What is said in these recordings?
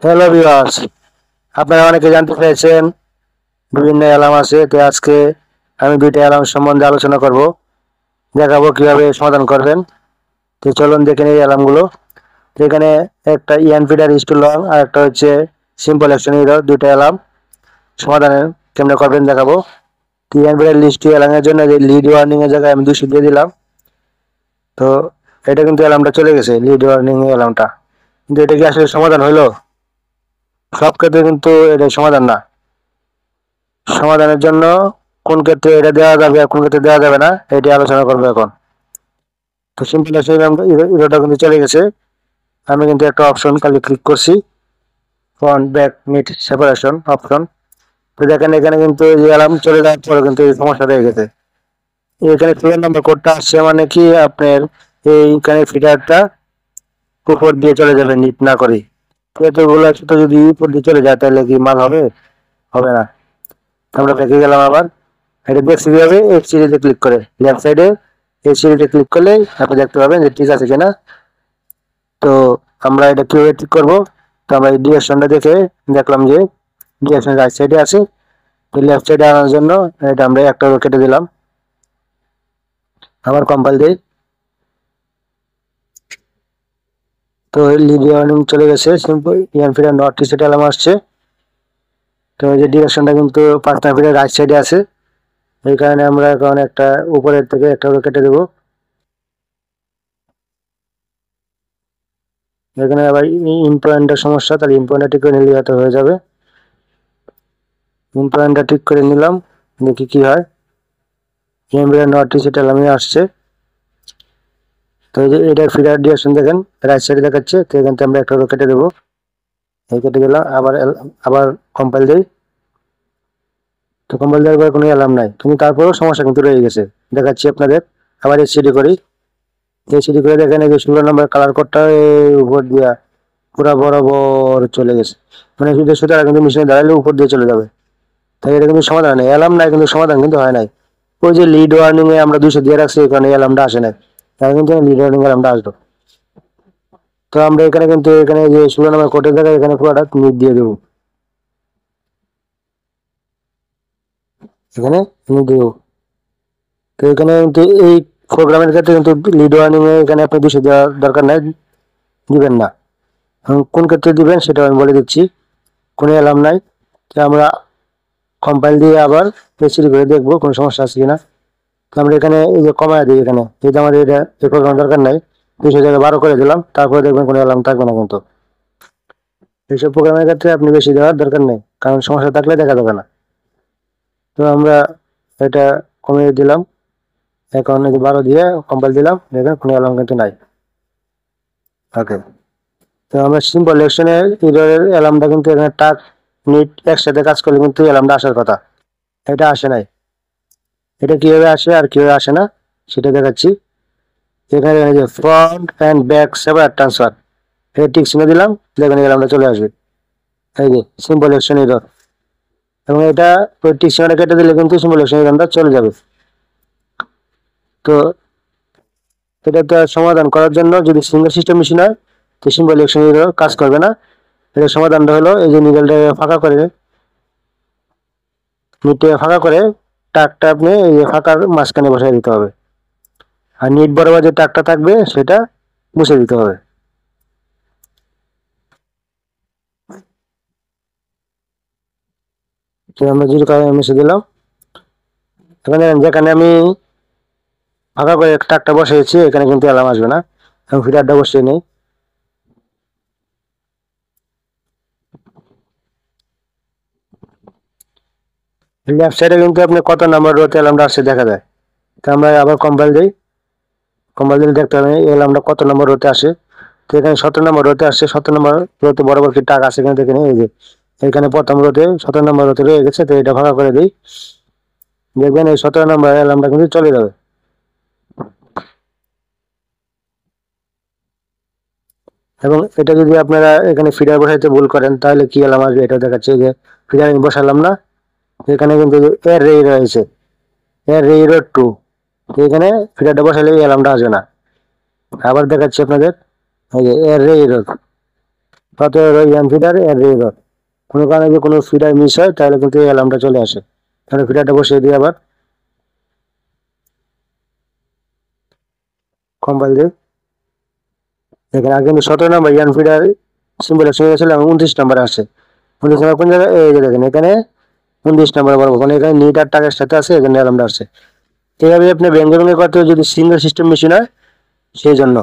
Hello viewers, আপনারা অনেকে জানতে পেরেছেন বিভিন্ন অ্যালার্ম আছে। তো আজকে আমি দুইটা অ্যালার্ম সম্বন্ধে আলোচনা করব, দেখাবো কিভাবে সমাধান করবেন। তো চলুন দেখে নিই অ্যালার্মগুলো। তো এখানে একটা ইয়ান ফিডার ইস টু লং আর একটা হচ্ছে সিম্পল অ্যাকশন এরর, দুইটা অ্যালার্ম সমাধানের কেমনে করবেন দেখাবো। তো ইয়ান ফিডার লিস্ট অ্যালার্মের জন্য যে লিড ওয়ার্নিং এর জায়গায় আমি 200 দিয়ে দিলাম। তো এটা কিন্তু অ্যালার্মটা চলে গেছে, লিড ওয়ার্নিং অ্যালার্মটা। কিন্তু এটা কি আসলে সমাধান হইলো? সব ক্ষেত্রে কিন্তু এটা সমাধান না। সমাধানের জন্য কোন ক্ষেত্রে এটা দেওয়া যাবে আর কোন ক্ষেত্রে দেওয়া যাবে না এটি আলোচনা করবো এখন। তো সিম্পল ইরোটা কিন্তু চলে গেছে। আমি কিন্তু একটা অপশন খালি ক্লিক করছি, front back mid separation option. তো দেখেন এখানে কিন্তু এই অ্যালার্ম চলে যাওয়ার পরে কিন্তু এই সমস্যা রয়ে গেছে। এখানে সিরিয়াল নাম্বার কোডটা আসছে মানে কি আপনার এইখানে ফিডারটা উপর দিয়ে চলে যাবে নিট না করে। এতগুলো একসাথে যদি উপর দিয়ে চলে যায় তাহলে কি মাল হবে? হবে না। আমরা ব্যাকে গেলাম আবার। এটা দেখছি কিভাবে, এই সিরিজে ক্লিক করে লেফট সাইডে এই সিরিজে ক্লিক করলে আপনি দেখতে পাবেন যে ঠিক আছে কিনা। তো আমরা এটা কিভাবে ঠিক করবো? তো আমরা এই ডিরেকশনটা দেখে দেখলাম যে ডিরেকশন রাইট সাইডে আছে। তো লেফট সাইডে আনার জন্য এটা আমরা একটা কেটে দিলাম। আবার কম্পাইল দিই। তো লিড ওয়ার্নিং চলে গেছে, সিম্পল ইয়ান ফিডার নট রিসেট অ্যালার্ম আসছে। তো এই যে ডিরেকশনটা কিন্তু পাঁচটা ফিডার রাইট সাইডে আছে, এই কারণে আমরা এখন একটা উপরের থেকে একটা কেটে দেবো। এখানে আবার ইমপ্লয়েন্টের সমস্যা, তাহলে ইমপ্লয়েন্টটা ঠিক করে নিলে হয়তো হয়ে যাবে। ইমপ্লয়েন্টটা ঠিক করে নিলাম, দেখি কি হয়। নট রিসেট অ্যালার্ম আসছে। তো এই যে এটার ফিডার ডিরেকশন দেখেন রাইট সাইডে দেখাচ্ছে। তো এখান থেকে আমরা একটা কেটে দেবো, এই কেটে দিলাম। আবার আবার কম্পাইল দিই। তো কম্পাইল দেওয়ার পর কোনো অ্যালার্ম নাই, কিন্তু তারপরেও সমস্যা কিন্তু রয়ে গেছে, দেখাচ্ছি আপনাদের। আবার এসিডি করি। এসিডি করে দেখেন এই যে 16 নম্বর কালার কোডটা উপর দিয়া পুরা বরাবর চলে গেছে। মানে সুতরাং কিন্তু মেশিনে দাঁড়ালে উপর দিয়ে চলে যাবে। তাই এটা কিন্তু সমাধান নেই, অ্যালার্ম নাই কিন্তু সমাধান কিন্তু হয় নাই। ওই যে লিড ওয়ার্নিং এ আমরা 200 দিয়ে রাখছি, এখানে অ্যালার্মটা আসে নাই, তাই কিন্তু লিড ওয়ার্নিং অ্যালার্মটা আসলো। তো আমরা এখানে কিন্তু এখানে যে 16 নম্বর কোডের জায়গায় এখানে পুরোটা নিট দিয়ে দেবো, এখানে নিট দেবো। তো এখানে কিন্তু এই প্রোগ্রামের ক্ষেত্রে কিন্তু লিড ওয়ার্নিং এ এখানে আপনি 200 দেওয়ার দরকার নাই, দিবেন না। কোন ক্ষেত্রে দিবেন সেটা আমি বলে দিচ্ছি। কোনো অ্যালার্ম নাই, তো আমরা কম্পাইল দিয়ে আবার পেস্ট করে দেখবো কোনো সমস্যা আছে কিনা। তো আমরা এখানে এই যে কমায় দিই, এখানে যেহেতু আমাদের এটা এই প্রোগ্রাম দরকার নাই, 200 জায়গায় 12 করে দিলাম। তারপরে দেখবেন কোনো অ্যালার্ম থাকবে না কিন্তু। এইসব প্রোগ্রামের ক্ষেত্রে আপনি বেশি দেওয়ার দরকার নেই, কারণ সমস্যা থাকলে দেখা যাবে না। তো আমরা এটা কমিয়ে দিলাম। এখন এই যে 12 দিয়ে কম্পাইল দিলাম, দেখেন কোনো অ্যালার্ম কিন্তু নাই। ওকে। তো আমরা সিম্পল ইলেকশনের এররের অ্যালার্মটা কিন্তু এখানে টাক নিট একসাথে কাজ করলে কিন্তু অ্যালার্মটা আসার কথা, এটা আসে নাই। এটা কিভাবে আসে আর কিভাবে আসে না সেটা দেখাচ্ছি। এখানে এই যে front and back separate transfer, এটা টিক চিহ্ন দিলাম, দেখেন অ্যালার্মটা চলে আসবে। এই যে সিম্পল ইলেকশন এরর, এবং এটা ওই টিক চিহ্নটা কেটে দিলে কিন্তু সিম্পল ইলেকশন এররটা চলে যাবে। তো এটা সমাধান করার জন্য যদি সিঙ্গেল সিস্টেম মেশিন হয় তো সিম্পল ইলেকশন এরর কাজ করবে না। এটার সমাধানটা হলো এই যে নিডলটা ফাঁকা করে, নিটে ফাঁকা করে টাকটা আপনি এই যে ফাঁকার মাঝখানে বসাই দিতে হবে, আর নিট বরাবর যে টাকটা থাকবে সেটা মুছে দিতে হবে। তো আমরা জিরো কালার মুছে দিলাম। এখানে যেখানে আমি ফাঁকা করে টাকটা বসিয়েছি এখানে কিন্তু অ্যালার্ম আসবে না। এবং ফিডারটা বসিয়ে নেই। লেফট সাইডে কিন্তু আপনি কত নাম্বার রোতে অ্যালার্মটা আসছে দেখা যায়। তো আমরা আবার কম্পাইল দিই। কম্পাইল দিলে দেখতে হবে এই অ্যালার্মটা কত নম্বর রোতে আসে। তো এখানে 17 নম্বর রোতে আসছে। 17 নম্বর রোতে বরাবর কি টাক আছে এখানে দেখে নিই। এই যে এখানে প্রথম রোতে 17 নম্বর রোতে রয়ে গেছে। তো এটা ফাঁকা করে দিই, দেখবেন এই 17 নম্বর অ্যালার্মটা কিন্তু চলে যাবে। এবং এটা যদি আপনারা এখানে ফিডার বসাইতে ভুল করেন তাহলে কি অ্যালার্ম আসবে এটা দেখাচ্ছে। যে ফিডার আমি বসালাম না, এখানে কিন্তু এর রে রয়েছে, এর রে রোড 2। তো এখানে ফিডারটা বসালে এই অ্যালার্মটা আসবে না। আবার দেখাচ্ছি আপনাদের, এই যে এর রে রোড, তাতে ইয়ান ফিডার এর রেগুলার কোনো কারণে যদি কোনো ফিডার মিস হয় তাহলে কিন্তু এই অ্যালার্মটা চলে আসে। তাহলে ফিডারটা বসিয়ে দিই, আবার কম্পাইল দিই। দেখেন আগে কিন্তু 17 নম্বর ইয়ান ফিডার সিম্বলের সঙ্গে ছিল, 29 নম্বরে আসছে। 29 নম্বর কোন জায়গায়, এই যে দেখেন এখানে 29 নম্বর বলবো, মানে এখানে নিট আর টাকের সাথে আছে, এখানে অ্যালার্মটা আসছে। এইভাবে আপনি ভেঙে ভেঙে করতে হবে যদি সিঙ্গেল সিস্টেম মেশিন হয় সেই জন্য।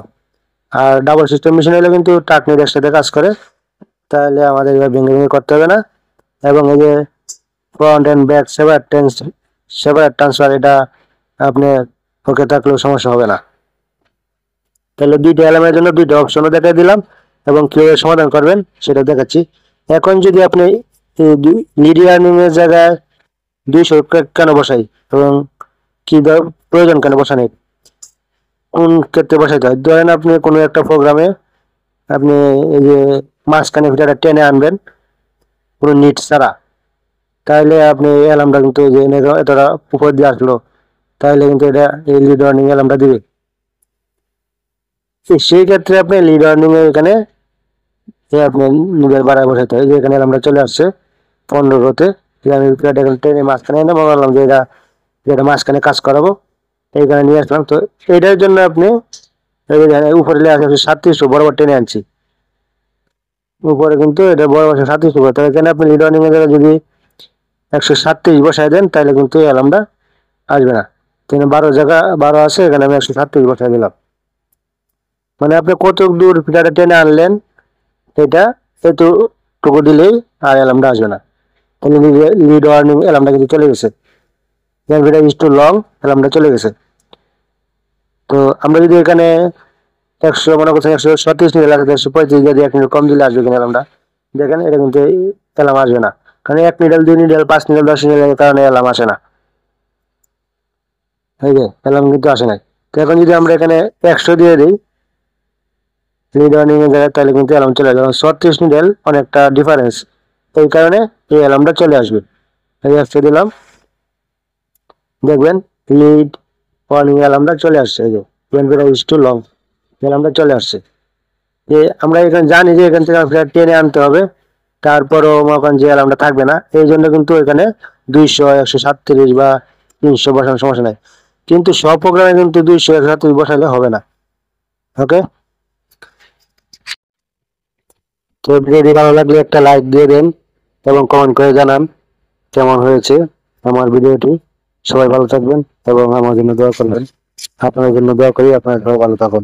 আর ডাবল সিস্টেম মেশিন হলে কিন্তু টাক নিট একসাথে কাজ করে, তাহলে আমাদের এবার ভেঙে ভেঙে করতে হবে না। এবং এই যে front end back separate transfer, এটা আপনি ওকে থাকলেও সমস্যা হবে না। তাহলে দুইটা এলিমেন্টের জন্য দুইটা অপশনও দেখাই দিলাম এবং কিভাবে সমাধান করবেন সেটা দেখাচ্ছি। এখন যদি আপনি লিড আর্নিং এর জায়গায় 200 কেন বসাই এবং কি প্রয়োজন কেন বসানোর, কোন ক্ষেত্রে বসাইতে হয়, ধরেন আপনি কোনো একটা প্রোগ্রামে আপনি এই যে মাঝখানে ভিতরে টেনে আনবেন কোনো নিট ছাড়া, তাহলে আপনি অ্যালার্মটা কিন্তু যে এতটা উপর দিয়ে আসলো, তাহলে কিন্তু এটা এই লিড আর্নিং অ্যালার্মটা দিবে। সেই ক্ষেত্রে আপনি লিড আর্নিং এর এখানে আপনি নিজের বাড়ায় বসাইতে হয়। যে এখানে অ্যালার্মটা চলে আসছে 15-তে, আমি টেনে মাঝখানে এনে বললাম যে এটা মাঝখানে কাজ করাবো, এইখানে নিয়ে আসলাম। তো এটার জন্য আপনি উপরে লেখা আছে 37 বরাবর টেনে আনছি, উপরে কিন্তু এটা বরাবর 37 উপরে, তাহলে এখানে আপনি লিড আর্নিং এর জায়গায় যদি 137 বসাই দেন তাহলে কিন্তু এই অ্যালার্মটা আসবে না। এখানে 12 আছে, এখানে আমি 137 বসাই দিলাম। মানে আপনি কত দূর ফিটারটা টেনে আনলেন এটা এতটুকু দিলেই আর অ্যালার্মটা আসবে না। তাহলে লিড ওয়ার্নিং অ্যালার্মটা কিন্তু চলে গেছে, ফিটার ইজ টু লং, অ্যালার্মটা চলে গেছে। তো আমরা যদি এখানে 100 মনে করছেন 137 নিডেল আছে, 135 দিয়ে 1 নিডেল কম দিলে আসবে কিনা অ্যালার্মটা, দেখেন এটা কিন্তু অ্যালার্ম আসবে না, কারণ 1 নিডেল 2 নিডেল 5 নিডেল 10 নিডেলের কারণে অ্যালার্ম আসে না। এই যে অ্যালার্ম কিন্তু আসে নাই। তো এখন যদি আমরা এখানে 100 দিয়ে দিই লিড ওয়ার্নিং এর জায়গায়, তাহলে কিন্তু অ্যালার্ম চলে আসবে। 36 নিডেল অনেকটা ডিফারেন্স, এই কারণে এই অ্যালার্মটা চলে আসবে। এই 100 দিলাম, দেখবেন লিড ওয়ার্নিং অ্যালার্মটা চলে আসছে। এই যে ফিটার ইজ টু লং অ্যালার্মটা চলে আসছে। যে আমরা এখানে জানি যে এখান থেকে ফিটার টেনে আনতে হবে, তারপরও মনে যে অ্যালার্মটা থাকবে না, এই জন্য কিন্তু এখানে 200 137 বা 300 বসানোর সমস্যা নাই। কিন্তু সব প্রোগ্রামে কিন্তু 200 137 বসালে হবে না। ওকে, তো ভিডিওটি ভালো লাগলে একটা লাইক দিয়ে দেন এবং কমেন্ট করে জানান কেমন হয়েছে আমার ভিডিওটি। সবাই ভালো থাকবেন এবং আমার জন্য দোয়া করবেন। আপনাদের জন্য দোয়া করি, আপনারা সবাই ভালো থাকুন।